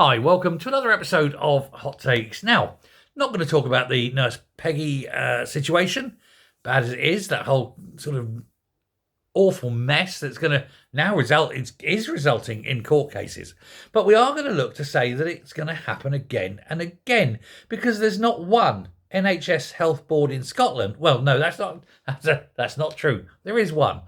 Hi, welcome to another episode of Hot Takes. Now, not going to talk about the Nurse Peggy situation, bad as it is, that whole sort of awful mess that's going to now is resulting in court cases. But we are going to look to say that it's going to happen again and again, because there's not one NHS health board in Scotland. Well, no, that's not true. There is one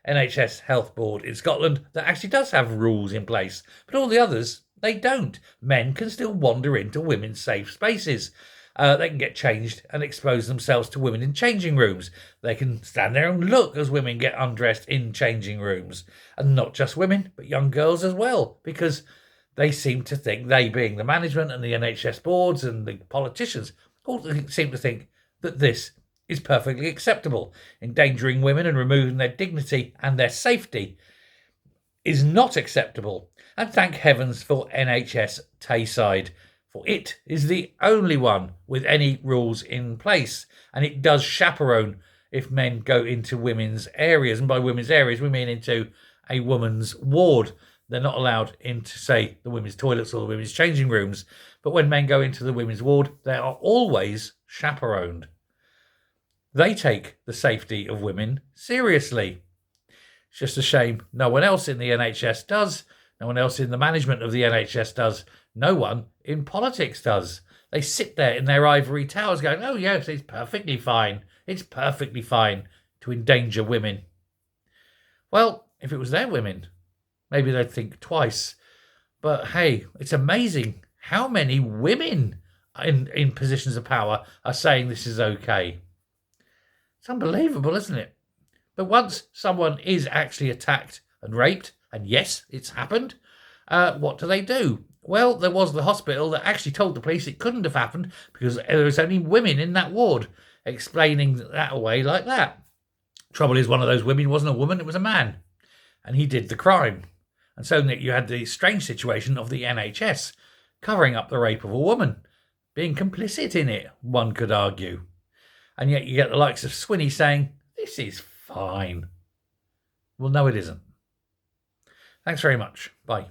NHS health board in Scotland that actually does have rules in place, but all the others, they don't. Men can still wander into women's safe spaces. They can get changed and expose themselves to women in changing rooms. They can stand there and look as women get undressed in changing rooms. And not just women, but young girls as well, because they seem to think, they being the management and the NHS boards and the politicians, all seem to think that this is perfectly acceptable. Endangering women and removing their dignity and their safety is not acceptable. And thank heavens for NHS Tayside, for it is the only one with any rules in place, and it does chaperone if men go into women's areas. And by women's areas, we mean into a woman's ward. They're not allowed into, say, the women's toilets or the women's changing rooms. But when men go into the women's ward, they are always chaperoned. They take the safety of women seriously. It's just a shame no one else in the NHS does. No one else in the management of the NHS does. No one in politics does. They sit there in their ivory towers going, oh, yes, it's perfectly fine. It's perfectly fine to endanger women. Well, if it was their women, maybe they'd think twice. But hey, it's amazing how many women in positions of power are saying this is okay. It's unbelievable, isn't it? But once someone is actually attacked and raped, and yes, it's happened, what do? Well, there was the hospital that actually told the police it couldn't have happened because there was only women in that ward, explaining that away like that. Trouble is, one of those women wasn't a woman, it was a man, and he did the crime. And so you had the strange situation of the NHS covering up the rape of a woman, being complicit in it, one could argue. And yet you get the likes of Swinney saying, this is fine. Well, no, it isn't. Thanks very much. Bye.